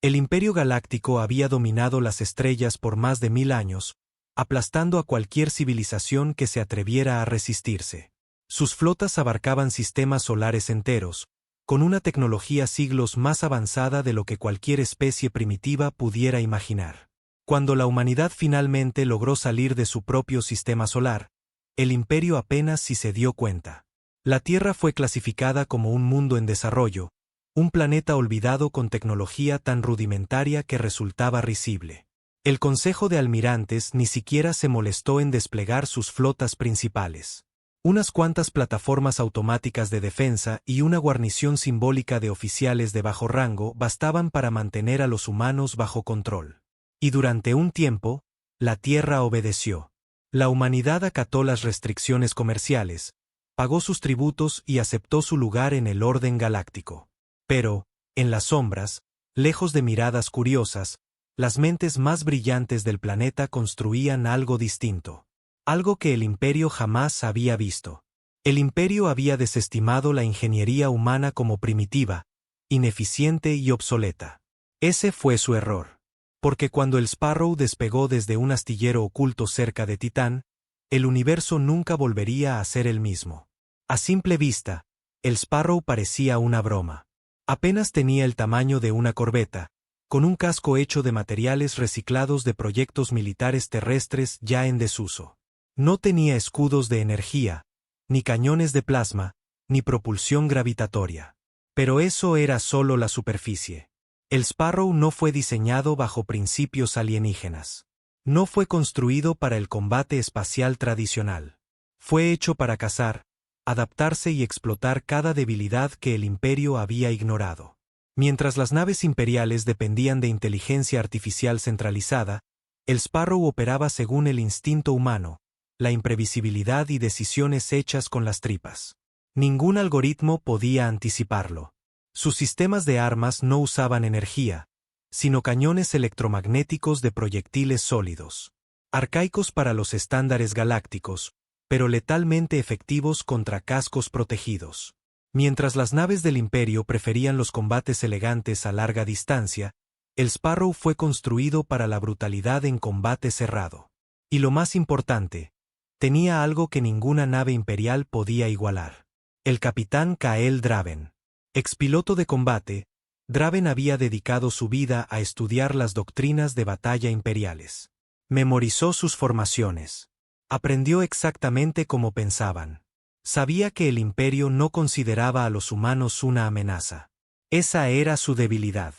El Imperio Galáctico había dominado las estrellas por más de 1000 años, aplastando a cualquier civilización que se atreviera a resistirse. Sus flotas abarcaban sistemas solares enteros, con una tecnología siglos más avanzada de lo que cualquier especie primitiva pudiera imaginar. Cuando la humanidad finalmente logró salir de su propio sistema solar, el Imperio apenas si se dio cuenta. La Tierra fue clasificada como un mundo en desarrollo, un planeta olvidado con tecnología tan rudimentaria que resultaba risible. El Consejo de Almirantes ni siquiera se molestó en desplegar sus flotas principales. Unas cuantas plataformas automáticas de defensa y una guarnición simbólica de oficiales de bajo rango bastaban para mantener a los humanos bajo control. Y durante un tiempo, la Tierra obedeció. La humanidad acató las restricciones comerciales, pagó sus tributos y aceptó su lugar en el orden galáctico. Pero, en las sombras, lejos de miradas curiosas, las mentes más brillantes del planeta construían algo distinto. Algo que el Imperio jamás había visto. El Imperio había desestimado la ingeniería humana como primitiva, ineficiente y obsoleta. Ese fue su error. Porque cuando el Sparrow despegó desde un astillero oculto cerca de Titán, el universo nunca volvería a ser el mismo. A simple vista, el Sparrow parecía una broma. Apenas tenía el tamaño de una corbeta, con un casco hecho de materiales reciclados de proyectos militares terrestres ya en desuso. No tenía escudos de energía, ni cañones de plasma, ni propulsión gravitatoria. Pero eso era solo la superficie. El Sparrow no fue diseñado bajo principios alienígenas. No fue construido para el combate espacial tradicional. Fue hecho para cazar, adaptarse y explotar cada debilidad que el Imperio había ignorado. Mientras las naves imperiales dependían de inteligencia artificial centralizada, el Sparrow operaba según el instinto humano, la imprevisibilidad y decisiones hechas con las tripas. Ningún algoritmo podía anticiparlo. Sus sistemas de armas no usaban energía, sino cañones electromagnéticos de proyectiles sólidos. Arcaicos para los estándares galácticos, pero letalmente efectivos contra cascos protegidos. Mientras las naves del Imperio preferían los combates elegantes a larga distancia, el Sparrow fue construido para la brutalidad en combate cerrado. Y lo más importante, tenía algo que ninguna nave imperial podía igualar. El capitán Kael Draven. Expiloto de combate, Draven había dedicado su vida a estudiar las doctrinas de batalla imperiales. Memorizó sus formaciones. Aprendió exactamente cómo pensaban. Sabía que el Imperio no consideraba a los humanos una amenaza. Esa era su debilidad.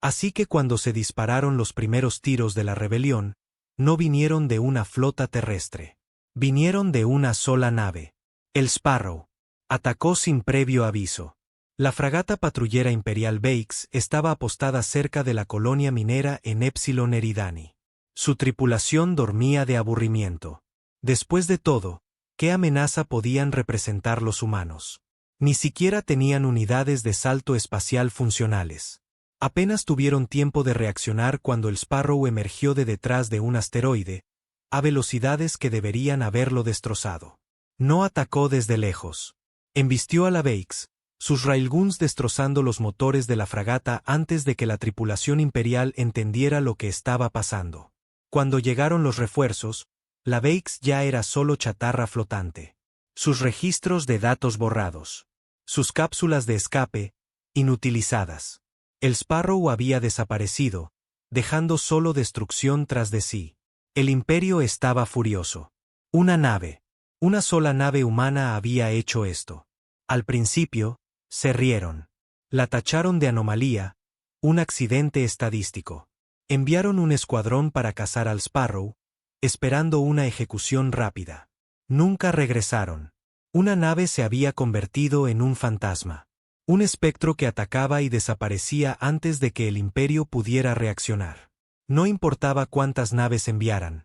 Así que cuando se dispararon los primeros tiros de la rebelión, no vinieron de una flota terrestre. Vinieron de una sola nave. El Sparrow. Atacó sin previo aviso. La fragata patrullera imperial Bakes estaba apostada cerca de la colonia minera en Epsilon Eridani. Su tripulación dormía de aburrimiento. Después de todo, ¿qué amenaza podían representar los humanos? Ni siquiera tenían unidades de salto espacial funcionales. Apenas tuvieron tiempo de reaccionar cuando el Sparrow emergió de detrás de un asteroide, a velocidades que deberían haberlo destrozado. No atacó desde lejos. Embistió a la Bakes, sus railguns destrozando los motores de la fragata antes de que la tripulación imperial entendiera lo que estaba pasando. Cuando llegaron los refuerzos, la Bakes ya era solo chatarra flotante. Sus registros de datos borrados. Sus cápsulas de escape, inutilizadas. El Sparrow había desaparecido, dejando solo destrucción tras de sí. El Imperio estaba furioso. Una sola nave humana había hecho esto. Al principio, se rieron. La tacharon de anomalía, un accidente estadístico. Enviaron un escuadrón para cazar al Sparrow, esperando una ejecución rápida. Nunca regresaron. Una nave se había convertido en un fantasma. Un espectro que atacaba y desaparecía antes de que el Imperio pudiera reaccionar. No importaba cuántas naves enviaran.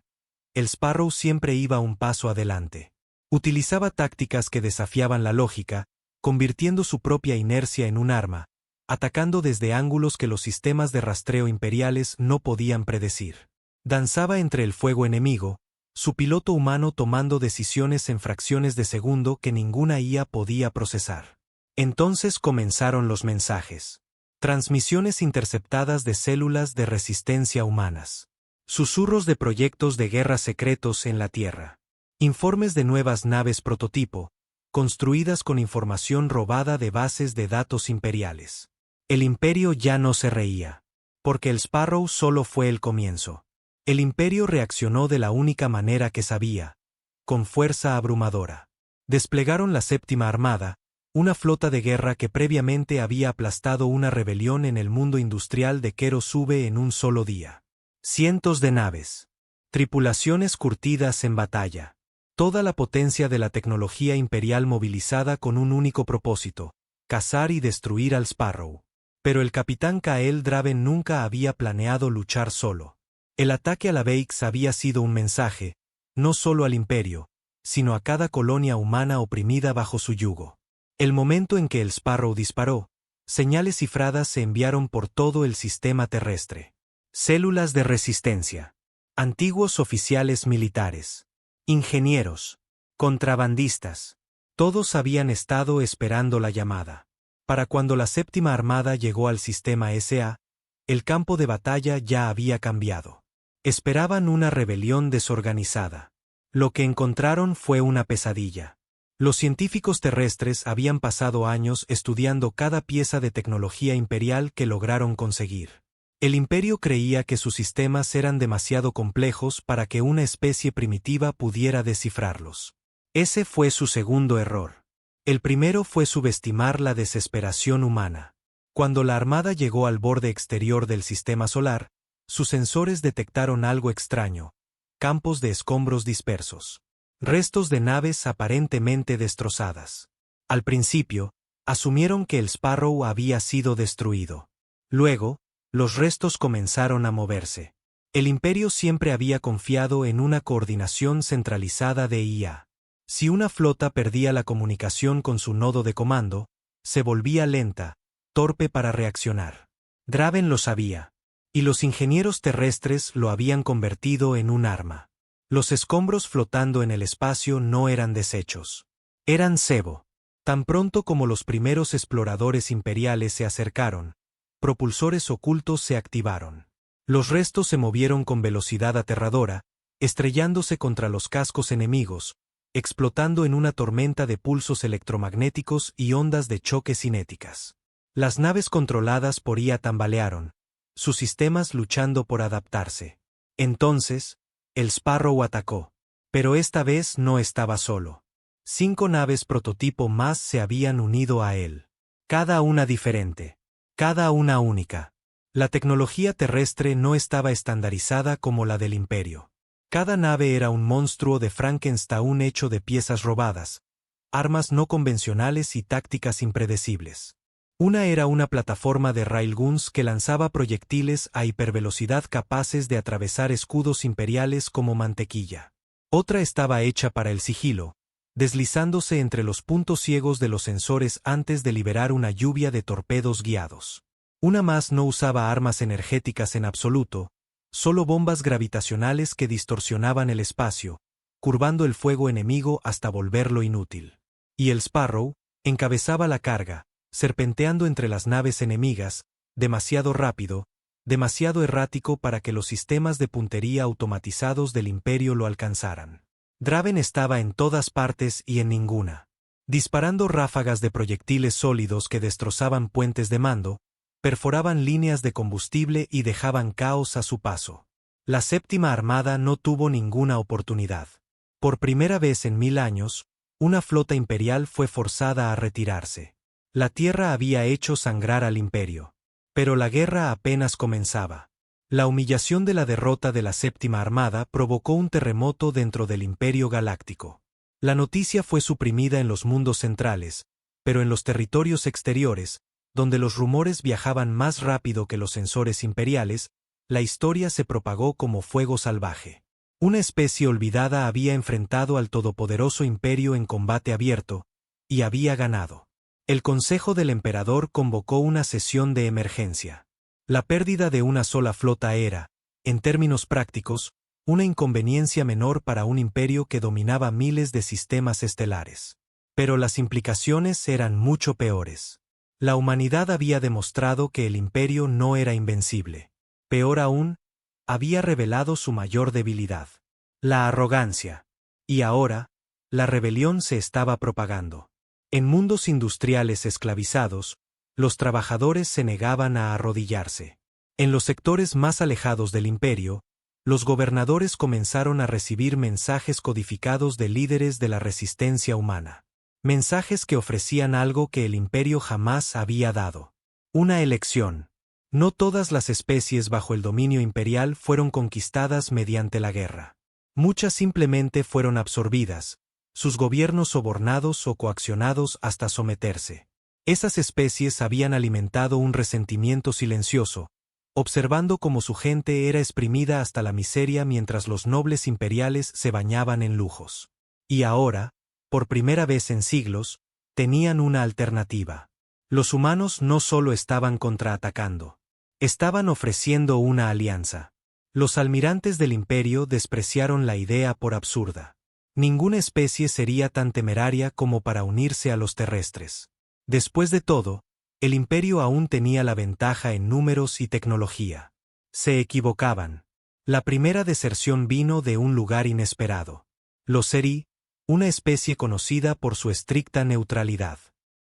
El Sparrow siempre iba un paso adelante. Utilizaba tácticas que desafiaban la lógica, convirtiendo su propia inercia en un arma, atacando desde ángulos que los sistemas de rastreo imperiales no podían predecir. Danzaba entre el fuego enemigo, su piloto humano tomando decisiones en fracciones de segundo que ninguna IA podía procesar. Entonces comenzaron los mensajes. Transmisiones interceptadas de células de resistencia humanas. Susurros de proyectos de guerra secretos en la Tierra. Informes de nuevas naves prototipo, construidas con información robada de bases de datos imperiales. El Imperio ya no se reía. Porque el Sparrow solo fue el comienzo. El Imperio reaccionó de la única manera que sabía, con fuerza abrumadora. Desplegaron la Séptima Armada, una flota de guerra que previamente había aplastado una rebelión en el mundo industrial de Kerosube en un solo día. Cientos de naves. Tripulaciones curtidas en batalla. Toda la potencia de la tecnología imperial movilizada con un único propósito: cazar y destruir al Sparrow. Pero el capitán Kael Draven nunca había planeado luchar solo. El ataque a la Veix había sido un mensaje, no solo al Imperio, sino a cada colonia humana oprimida bajo su yugo. El momento en que el Sparrow disparó, señales cifradas se enviaron por todo el sistema terrestre. Células de resistencia. Antiguos oficiales militares. Ingenieros. Contrabandistas. Todos habían estado esperando la llamada. Para cuando la Séptima Armada llegó al sistema SA, el campo de batalla ya había cambiado. Esperaban una rebelión desorganizada. Lo que encontraron fue una pesadilla. Los científicos terrestres habían pasado años estudiando cada pieza de tecnología imperial que lograron conseguir. El Imperio creía que sus sistemas eran demasiado complejos para que una especie primitiva pudiera descifrarlos. Ese fue su segundo error. El primero fue subestimar la desesperación humana. Cuando la Armada llegó al borde exterior del sistema solar, sus sensores detectaron algo extraño: campos de escombros dispersos. Restos de naves aparentemente destrozadas. Al principio, asumieron que el Sparrow había sido destruido. Luego, los restos comenzaron a moverse. El Imperio siempre había confiado en una coordinación centralizada de IA. Si una flota perdía la comunicación con su nodo de comando, se volvía lenta, torpe para reaccionar. Draven lo sabía. Y los ingenieros terrestres lo habían convertido en un arma. Los escombros flotando en el espacio no eran desechos. Eran cebo. Tan pronto como los primeros exploradores imperiales se acercaron, propulsores ocultos se activaron. Los restos se movieron con velocidad aterradora, estrellándose contra los cascos enemigos, explotando en una tormenta de pulsos electromagnéticos y ondas de choque cinéticas. Las naves controladas por IA tambalearon, sus sistemas luchando por adaptarse. Entonces, el Sparrow atacó. Pero esta vez no estaba solo. 5 naves prototipo más se habían unido a él. Cada una diferente. Cada una única. La tecnología terrestre no estaba estandarizada como la del Imperio. Cada nave era un monstruo de Frankenstein hecho de piezas robadas, armas no convencionales y tácticas impredecibles. Una era una plataforma de railguns que lanzaba proyectiles a hipervelocidad capaces de atravesar escudos imperiales como mantequilla. Otra estaba hecha para el sigilo, deslizándose entre los puntos ciegos de los sensores antes de liberar una lluvia de torpedos guiados. Una más no usaba armas energéticas en absoluto, solo bombas gravitacionales que distorsionaban el espacio, curvando el fuego enemigo hasta volverlo inútil. Y el Sparrow encabezaba la carga, serpenteando entre las naves enemigas, demasiado rápido, demasiado errático para que los sistemas de puntería automatizados del Imperio lo alcanzaran. Draven estaba en todas partes y en ninguna. Disparando ráfagas de proyectiles sólidos que destrozaban puentes de mando, perforaban líneas de combustible y dejaban caos a su paso. La Séptima Armada no tuvo ninguna oportunidad. Por primera vez en 1000 años, una flota imperial fue forzada a retirarse. La Tierra había hecho sangrar al Imperio. Pero la guerra apenas comenzaba. La humillación de la derrota de la Séptima Armada provocó un terremoto dentro del Imperio Galáctico. La noticia fue suprimida en los mundos centrales, pero en los territorios exteriores, donde los rumores viajaban más rápido que los sensores imperiales, la historia se propagó como fuego salvaje. Una especie olvidada había enfrentado al todopoderoso Imperio en combate abierto, y había ganado. El Consejo del Emperador convocó una sesión de emergencia. La pérdida de una sola flota era, en términos prácticos, una inconveniencia menor para un imperio que dominaba miles de sistemas estelares. Pero las implicaciones eran mucho peores. La humanidad había demostrado que el imperio no era invencible. Peor aún, había revelado su mayor debilidad: la arrogancia. Y ahora, la rebelión se estaba propagando. En mundos industriales esclavizados, los trabajadores se negaban a arrodillarse. En los sectores más alejados del imperio, los gobernadores comenzaron a recibir mensajes codificados de líderes de la resistencia humana. Mensajes que ofrecían algo que el imperio jamás había dado: una elección. No todas las especies bajo el dominio imperial fueron conquistadas mediante la guerra. Muchas simplemente fueron absorbidas, sus gobiernos sobornados o coaccionados hasta someterse. Esas especies habían alimentado un resentimiento silencioso, observando cómo su gente era exprimida hasta la miseria mientras los nobles imperiales se bañaban en lujos. Y ahora, por primera vez en siglos, tenían una alternativa. Los humanos no solo estaban contraatacando, estaban ofreciendo una alianza. Los almirantes del imperio despreciaron la idea por absurda. Ninguna especie sería tan temeraria como para unirse a los terrestres. Después de todo, el imperio aún tenía la ventaja en números y tecnología. Se equivocaban. La primera deserción vino de un lugar inesperado. Los Seri, una especie conocida por su estricta neutralidad.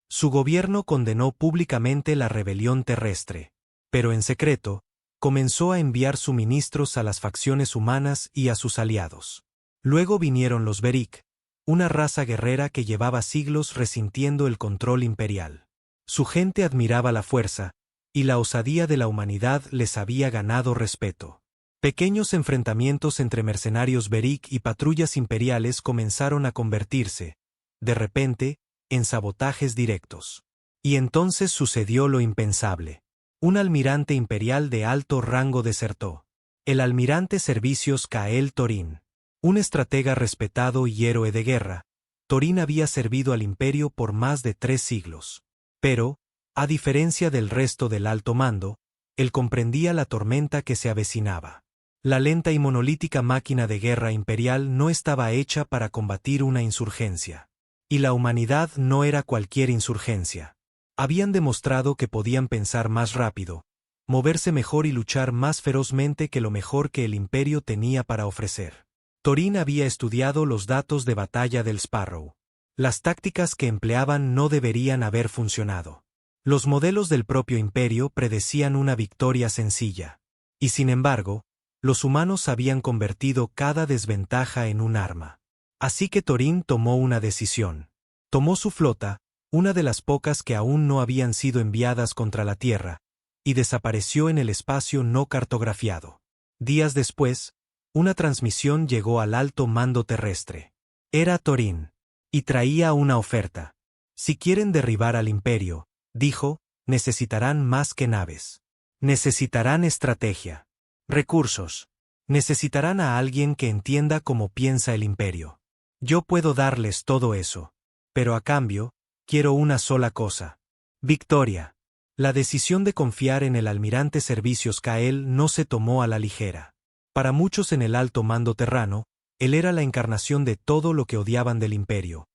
Su gobierno condenó públicamente la rebelión terrestre, pero en secreto, comenzó a enviar suministros a las facciones humanas y a sus aliados. Luego vinieron los Beric, una raza guerrera que llevaba siglos resintiendo el control imperial. Su gente admiraba la fuerza, y la osadía de la humanidad les había ganado respeto. Pequeños enfrentamientos entre mercenarios Beric y patrullas imperiales comenzaron a convertirse, de repente, en sabotajes directos. Y entonces sucedió lo impensable. Un almirante imperial de alto rango desertó. El almirante Servicios Kael Torin. Un estratega respetado y héroe de guerra, Torin había servido al imperio por más de 3 siglos. Pero, a diferencia del resto del alto mando, él comprendía la tormenta que se avecinaba. La lenta y monolítica máquina de guerra imperial no estaba hecha para combatir una insurgencia. Y la humanidad no era cualquier insurgencia. Habían demostrado que podían pensar más rápido, moverse mejor y luchar más ferozmente que lo mejor que el imperio tenía para ofrecer. Torin había estudiado los datos de batalla del Sparrow. Las tácticas que empleaban no deberían haber funcionado. Los modelos del propio imperio predecían una victoria sencilla. Y sin embargo, los humanos habían convertido cada desventaja en un arma. Así que Torin tomó una decisión. Tomó su flota, una de las pocas que aún no habían sido enviadas contra la Tierra, y desapareció en el espacio no cartografiado. Días después, una transmisión llegó al alto mando terrestre. Era Torin. Y traía una oferta. Si quieren derribar al imperio, dijo, necesitarán más que naves. Necesitarán estrategia. Recursos. Necesitarán a alguien que entienda cómo piensa el imperio. Yo puedo darles todo eso. Pero a cambio, quiero una sola cosa: victoria. La decisión de confiar en el almirante Servicios Kael no se tomó a la ligera. Para muchos en el alto mando terrano, él era la encarnación de todo lo que odiaban del imperio.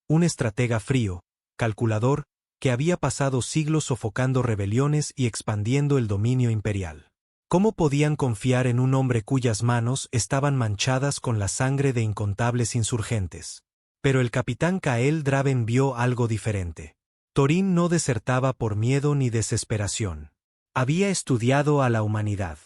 Un estratega frío, calculador, que había pasado siglos sofocando rebeliones y expandiendo el dominio imperial. ¿Cómo podían confiar en un hombre cuyas manos estaban manchadas con la sangre de incontables insurgentes? Pero el capitán Kael Draven vio algo diferente. Torin no desertaba por miedo ni desesperación. Había estudiado a la humanidad.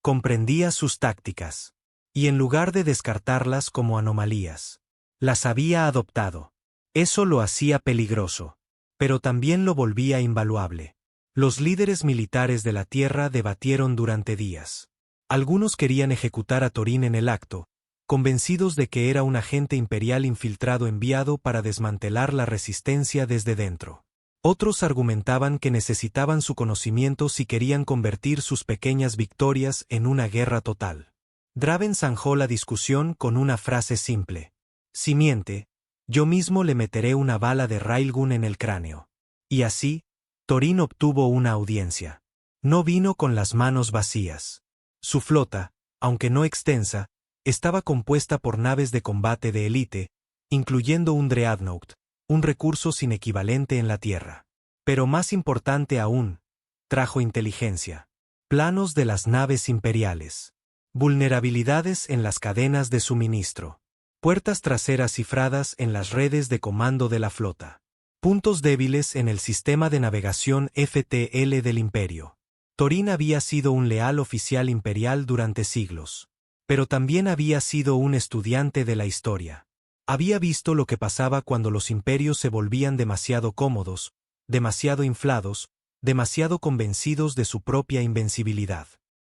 Comprendía sus tácticas. Y en lugar de descartarlas como anomalías, las había adoptado. Eso lo hacía peligroso. Pero también lo volvía invaluable. Los líderes militares de la Tierra debatieron durante días. Algunos querían ejecutar a Torin en el acto, convencidos de que era un agente imperial infiltrado enviado para desmantelar la resistencia desde dentro. Otros argumentaban que necesitaban su conocimiento si querían convertir sus pequeñas victorias en una guerra total. Draven zanjó la discusión con una frase simple: si miente, yo mismo le meteré una bala de Railgun en el cráneo. Y así, Torin obtuvo una audiencia. No vino con las manos vacías. Su flota, aunque no extensa, estaba compuesta por naves de combate de élite, incluyendo un Dreadnought, un recurso sin equivalente en la Tierra. Pero más importante aún, trajo inteligencia. Planos de las naves imperiales. Vulnerabilidades en las cadenas de suministro. Puertas traseras cifradas en las redes de comando de la flota. Puntos débiles en el sistema de navegación FTL del Imperio. Torín había sido un leal oficial imperial durante siglos. Pero también había sido un estudiante de la historia. Había visto lo que pasaba cuando los imperios se volvían demasiado cómodos, demasiado inflados, demasiado convencidos de su propia invencibilidad.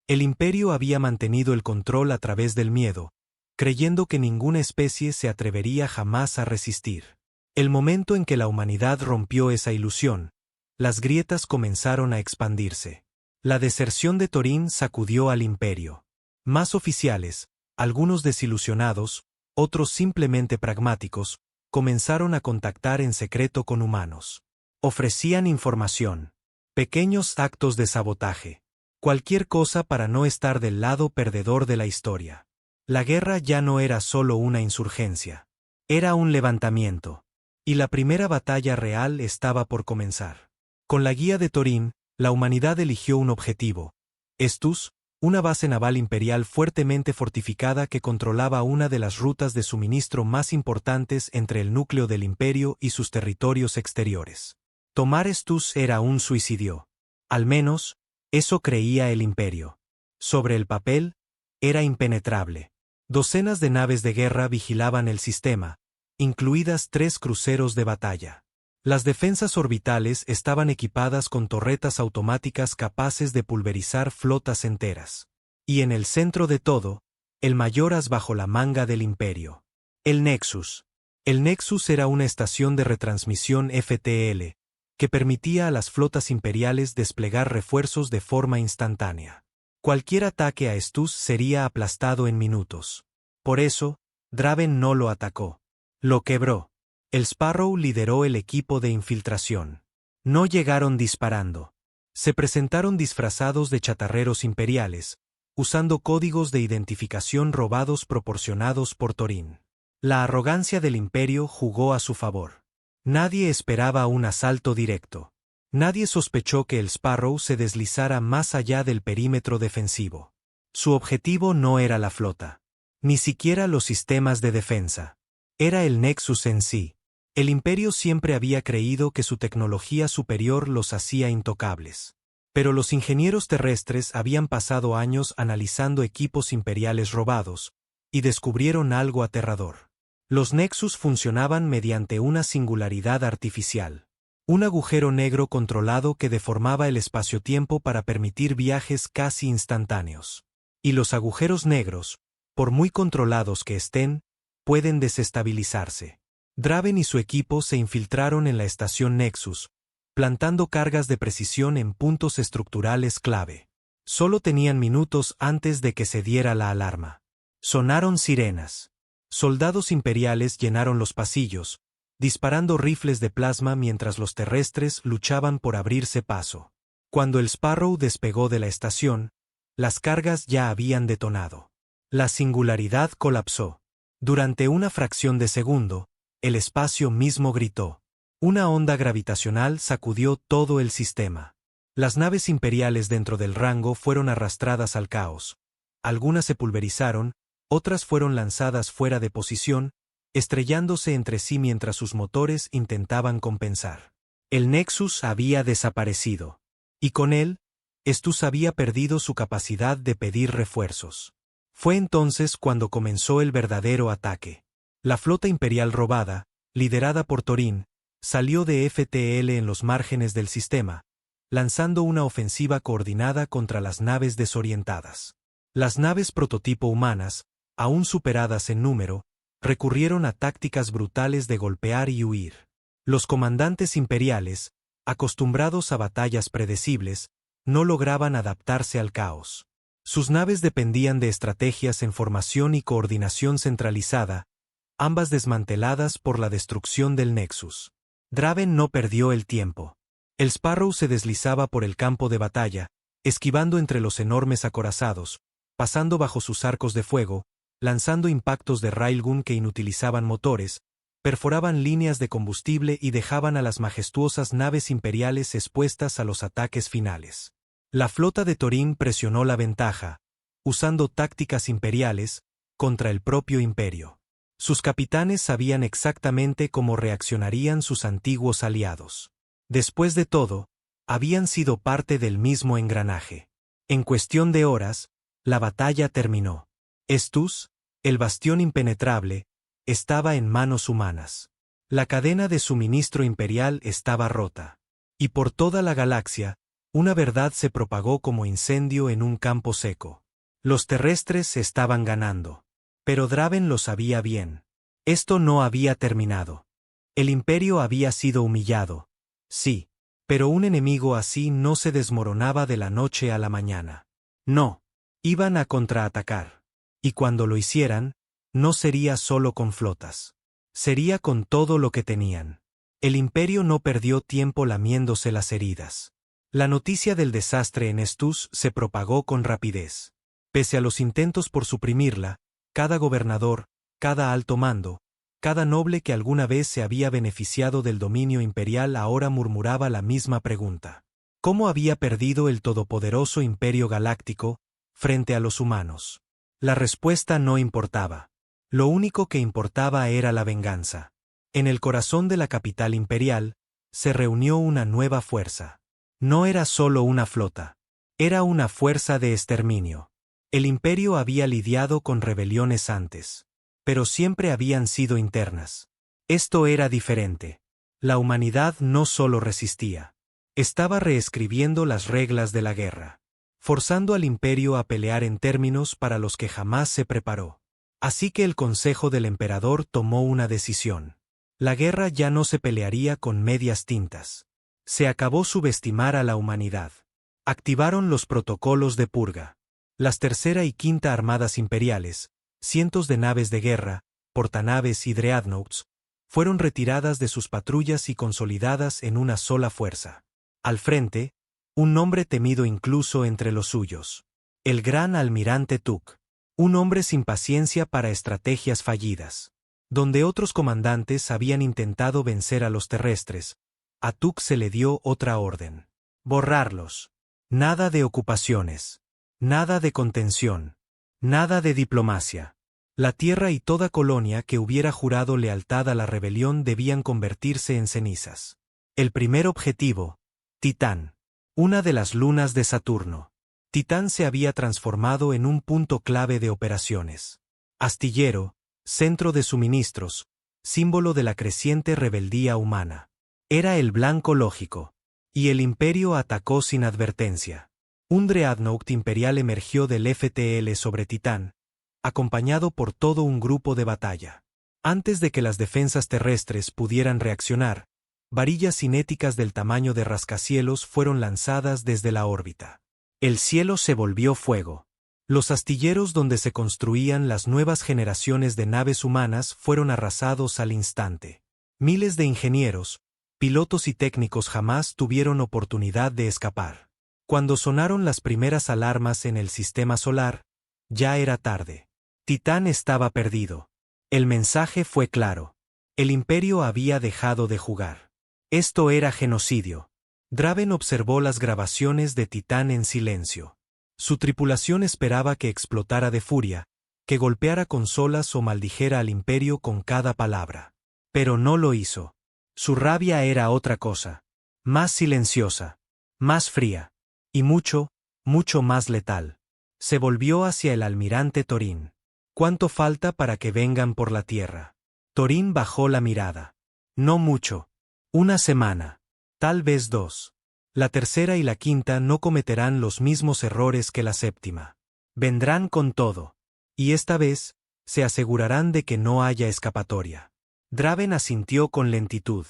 El imperio había mantenido el control a través del miedo, creyendo que ninguna especie se atrevería jamás a resistir. El momento en que la humanidad rompió esa ilusión, las grietas comenzaron a expandirse. La deserción de Torín sacudió al imperio. Más oficiales, algunos desilusionados, otros simplemente pragmáticos, comenzaron a contactar en secreto con humanos. Ofrecían información. Pequeños actos de sabotaje. Cualquier cosa para no estar del lado perdedor de la historia. La guerra ya no era solo una insurgencia. Era un levantamiento. Y la primera batalla real estaba por comenzar. Con la guía de Torín, la humanidad eligió un objetivo. Estus, una base naval imperial fuertemente fortificada que controlaba una de las rutas de suministro más importantes entre el núcleo del imperio y sus territorios exteriores. Tomar Estus era un suicidio. Al menos, eso creía el imperio. Sobre el papel, era impenetrable. Docenas de naves de guerra vigilaban el sistema, incluidas 3 cruceros de batalla. Las defensas orbitales estaban equipadas con torretas automáticas capaces de pulverizar flotas enteras. Y en el centro de todo, el mayor as bajo la manga del imperio. El Nexus. El Nexus era una estación de retransmisión FTL, que permitía a las flotas imperiales desplegar refuerzos de forma instantánea. Cualquier ataque a Estus sería aplastado en minutos. Por eso, Draven no lo atacó. Lo quebró. El Sparrow lideró el equipo de infiltración. No llegaron disparando. Se presentaron disfrazados de chatarreros imperiales, usando códigos de identificación robados proporcionados por Torín. La arrogancia del imperio jugó a su favor. Nadie esperaba un asalto directo. Nadie sospechó que el Sparrow se deslizara más allá del perímetro defensivo. Su objetivo no era la flota. Ni siquiera los sistemas de defensa. Era el Nexus en sí. El imperio siempre había creído que su tecnología superior los hacía intocables. Pero los ingenieros terrestres habían pasado años analizando equipos imperiales robados, y descubrieron algo aterrador. Los Nexus funcionaban mediante una singularidad artificial. Un agujero negro controlado que deformaba el espacio-tiempo para permitir viajes casi instantáneos. Y los agujeros negros, por muy controlados que estén, pueden desestabilizarse. Draven y su equipo se infiltraron en la estación Nexus, plantando cargas de precisión en puntos estructurales clave. Solo tenían minutos antes de que se diera la alarma. Sonaron sirenas. Soldados imperiales llenaron los pasillos, disparando rifles de plasma mientras los terrestres luchaban por abrirse paso. Cuando el Sparrow despegó de la estación, las cargas ya habían detonado. La singularidad colapsó. Durante una fracción de segundo, el espacio mismo gritó. Una onda gravitacional sacudió todo el sistema. Las naves imperiales dentro del rango fueron arrastradas al caos. Algunas se pulverizaron, otras fueron lanzadas fuera de posición, estrellándose entre sí mientras sus motores intentaban compensar. El Nexus había desaparecido. Y con él, Estus había perdido su capacidad de pedir refuerzos. Fue entonces cuando comenzó el verdadero ataque. La flota imperial robada, liderada por Torín, salió de FTL en los márgenes del sistema, lanzando una ofensiva coordinada contra las naves desorientadas. Las naves prototipo humanas, aún superadas en número, recurrieron a tácticas brutales de golpear y huir. Los comandantes imperiales, acostumbrados a batallas predecibles, no lograban adaptarse al caos. Sus naves dependían de estrategias en formación y coordinación centralizada, ambas desmanteladas por la destrucción del Nexus. Draven no perdió el tiempo. El Sparrow se deslizaba por el campo de batalla, esquivando entre los enormes acorazados, pasando bajo sus arcos de fuego, lanzando impactos de railgun que inutilizaban motores, perforaban líneas de combustible y dejaban a las majestuosas naves imperiales expuestas a los ataques finales. La flota de Torín presionó la ventaja, usando tácticas imperiales, contra el propio imperio. Sus capitanes sabían exactamente cómo reaccionarían sus antiguos aliados. Después de todo, habían sido parte del mismo engranaje. En cuestión de horas, la batalla terminó. Estus, el bastión impenetrable, estaba en manos humanas. La cadena de suministro imperial estaba rota. Y por toda la galaxia, una verdad se propagó como incendio en un campo seco. Los terrestres estaban ganando. Pero Draven lo sabía bien. Esto no había terminado. El imperio había sido humillado. Sí. Pero un enemigo así no se desmoronaba de la noche a la mañana. No. Iban a contraatacar. Y cuando lo hicieran, no sería solo con flotas. Sería con todo lo que tenían. El imperio no perdió tiempo lamiéndose las heridas. La noticia del desastre en Estus se propagó con rapidez. Pese a los intentos por suprimirla, cada gobernador, cada alto mando, cada noble que alguna vez se había beneficiado del dominio imperial ahora murmuraba la misma pregunta. ¿Cómo había perdido el todopoderoso Imperio Galáctico frente a los humanos? La respuesta no importaba. Lo único que importaba era la venganza. En el corazón de la capital imperial, se reunió una nueva fuerza. No era solo una flota. Era una fuerza de exterminio. El imperio había lidiado con rebeliones antes, pero siempre habían sido internas. Esto era diferente. La humanidad no solo resistía. Estaba reescribiendo las reglas de la guerra, forzando al imperio a pelear en términos para los que jamás se preparó. Así que el consejo del emperador tomó una decisión. La guerra ya no se pelearía con medias tintas. Se acabó subestimar a la humanidad. Activaron los protocolos de purga. Las tercera y quinta armadas imperiales, cientos de naves de guerra, portanaves y dreadnoughts, fueron retiradas de sus patrullas y consolidadas en una sola fuerza. Al frente, un nombre temido incluso entre los suyos. El gran almirante Tuk. Un hombre sin paciencia para estrategias fallidas. Donde otros comandantes habían intentado vencer a los terrestres, a Tuk se le dio otra orden. Borrarlos. Nada de ocupaciones. Nada de contención. Nada de diplomacia. La tierra y toda colonia que hubiera jurado lealtad a la rebelión debían convertirse en cenizas. El primer objetivo, Titán. Una de las lunas de Saturno. Titán se había transformado en un punto clave de operaciones. Astillero, centro de suministros, símbolo de la creciente rebeldía humana. Era el blanco lógico. Y el imperio atacó sin advertencia. Un dreadnought imperial emergió del FTL sobre Titán, acompañado por todo un grupo de batalla. Antes de que las defensas terrestres pudieran reaccionar, varillas cinéticas del tamaño de rascacielos fueron lanzadas desde la órbita. El cielo se volvió fuego. Los astilleros donde se construían las nuevas generaciones de naves humanas fueron arrasados al instante. Miles de ingenieros, pilotos y técnicos jamás tuvieron oportunidad de escapar. Cuando sonaron las primeras alarmas en el sistema solar, ya era tarde. Titán estaba perdido. El mensaje fue claro. El imperio había dejado de jugar. Esto era genocidio. Draven observó las grabaciones de Titán en silencio. Su tripulación esperaba que explotara de furia, que golpeara consolas o maldijera al imperio con cada palabra. Pero no lo hizo. Su rabia era otra cosa. Más silenciosa. Más fría. Y mucho, mucho más letal. Se volvió hacia el almirante Torín. ¿Cuánto falta para que vengan por la tierra? Torín bajó la mirada. No mucho. Una semana. Tal vez 2. La tercera y la quinta no cometerán los mismos errores que la séptima. Vendrán con todo. Y esta vez, se asegurarán de que no haya escapatoria. Draven asintió con lentitud.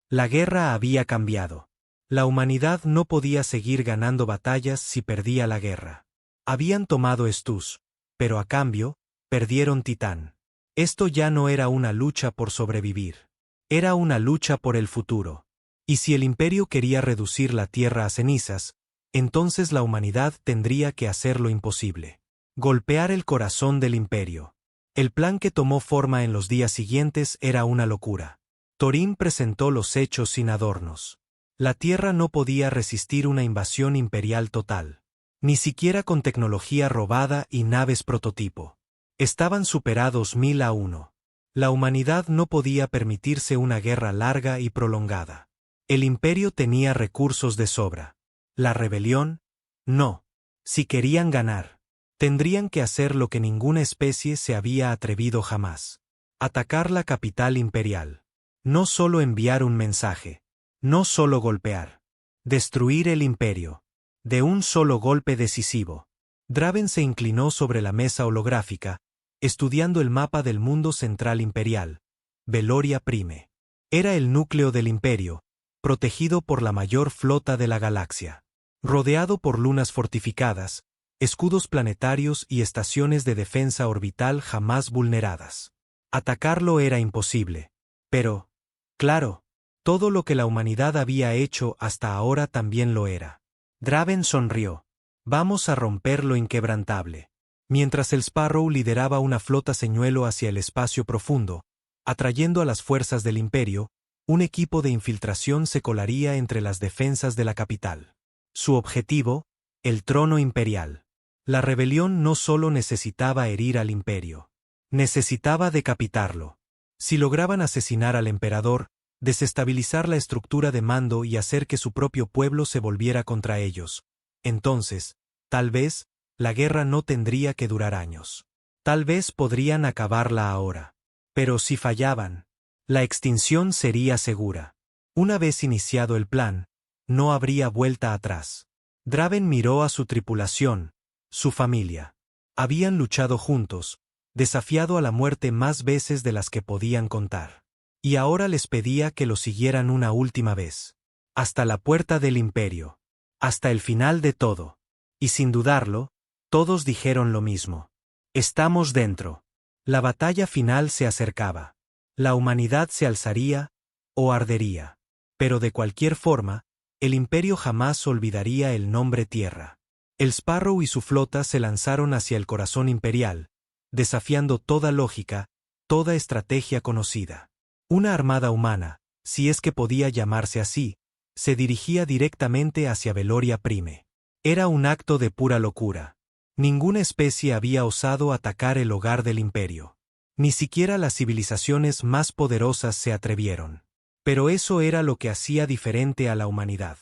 La guerra había cambiado. La humanidad no podía seguir ganando batallas si perdía la guerra. Habían tomado Estus, pero a cambio, perdieron Titán. Esto ya no era una lucha por sobrevivir. Era una lucha por el futuro. Y si el imperio quería reducir la tierra a cenizas, entonces la humanidad tendría que hacer lo imposible. Golpear el corazón del imperio. El plan que tomó forma en los días siguientes era una locura. Thorin presentó los hechos sin adornos. La Tierra no podía resistir una invasión imperial total. Ni siquiera con tecnología robada y naves prototipo. Estaban superados 1000-1. La humanidad no podía permitirse una guerra larga y prolongada. El imperio tenía recursos de sobra. La rebelión, no. Si querían ganar, tendrían que hacer lo que ninguna especie se había atrevido jamás. Atacar la capital imperial. No solo enviar un mensaje. No solo golpear. Destruir el imperio. De un solo golpe decisivo. Draven se inclinó sobre la mesa holográfica, estudiando el mapa del mundo central imperial. Veloria Prime. Era el núcleo del imperio, protegido por la mayor flota de la galaxia. Rodeado por lunas fortificadas, escudos planetarios y estaciones de defensa orbital jamás vulneradas. Atacarlo era imposible. Pero, claro, todo lo que la humanidad había hecho hasta ahora también lo era. Draven sonrió. Vamos a romper lo inquebrantable. Mientras el Sparrow lideraba una flota señuelo hacia el espacio profundo, atrayendo a las fuerzas del imperio, un equipo de infiltración se colaría entre las defensas de la capital. Su objetivo, el trono imperial. La rebelión no solo necesitaba herir al imperio. Necesitaba decapitarlo. Si lograban asesinar al emperador, desestabilizar la estructura de mando y hacer que su propio pueblo se volviera contra ellos, entonces, tal vez, la guerra no tendría que durar años. Tal vez podrían acabarla ahora. Pero si fallaban, la extinción sería segura. Una vez iniciado el plan, no habría vuelta atrás. Draven miró a su tripulación, su familia. Habían luchado juntos, desafiado a la muerte más veces de las que podían contar. Y ahora les pedía que lo siguieran una última vez. Hasta la puerta del imperio. Hasta el final de todo. Y sin dudarlo, todos dijeron lo mismo. Estamos dentro. La batalla final se acercaba. La humanidad se alzaría, o ardería. Pero de cualquier forma, el imperio jamás olvidaría el nombre Tierra. El Sparrow y su flota se lanzaron hacia el corazón imperial, desafiando toda lógica, toda estrategia conocida. Una armada humana, si es que podía llamarse así, se dirigía directamente hacia Veloria Prime. Era un acto de pura locura. Ninguna especie había osado atacar el hogar del imperio. Ni siquiera las civilizaciones más poderosas se atrevieron. Pero eso era lo que hacía diferente a la humanidad.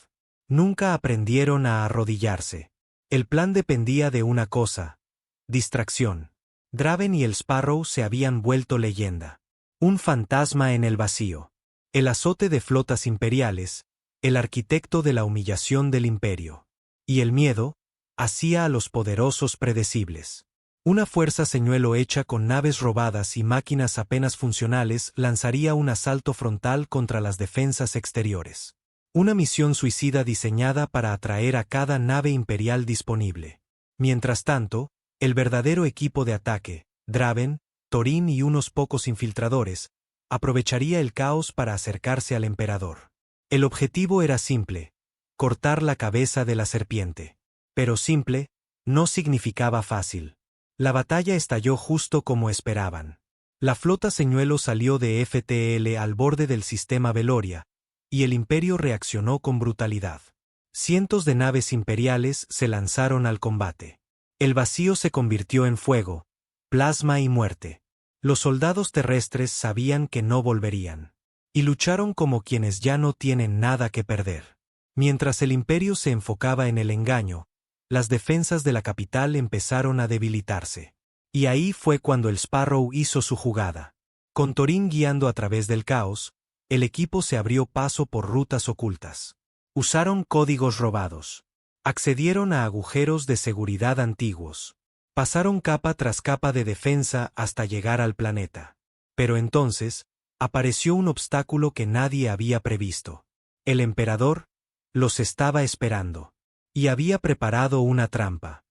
Nunca aprendieron a arrodillarse. El plan dependía de una cosa: distracción. Draven y el Sparrow se habían vuelto leyenda. Un fantasma en el vacío. El azote de flotas imperiales, el arquitecto de la humillación del imperio. Y el miedo hacía a los poderosos predecibles. Una fuerza señuelo hecha con naves robadas y máquinas apenas funcionales lanzaría un asalto frontal contra las defensas exteriores. Una misión suicida diseñada para atraer a cada nave imperial disponible. Mientras tanto, el verdadero equipo de ataque, Draven, Thorin y unos pocos infiltradores, aprovecharía el caos para acercarse al emperador. El objetivo era simple: cortar la cabeza de la serpiente. Pero simple no significaba fácil. La batalla estalló justo como esperaban. La flota señuelo salió de FTL al borde del sistema Veloria, y el imperio reaccionó con brutalidad. Cientos de naves imperiales se lanzaron al combate. El vacío se convirtió en fuego, plasma y muerte. Los soldados terrestres sabían que no volverían. Y lucharon como quienes ya no tienen nada que perder. Mientras el imperio se enfocaba en el engaño, las defensas de la capital empezaron a debilitarse. Y ahí fue cuando el Sparrow hizo su jugada. Con Thorin guiando a través del caos, el equipo se abrió paso por rutas ocultas. Usaron códigos robados. Accedieron a agujeros de seguridad antiguos. Pasaron capa tras capa de defensa hasta llegar al planeta. Pero entonces, apareció un obstáculo que nadie había previsto. El emperador los estaba esperando. Y había preparado una trampa.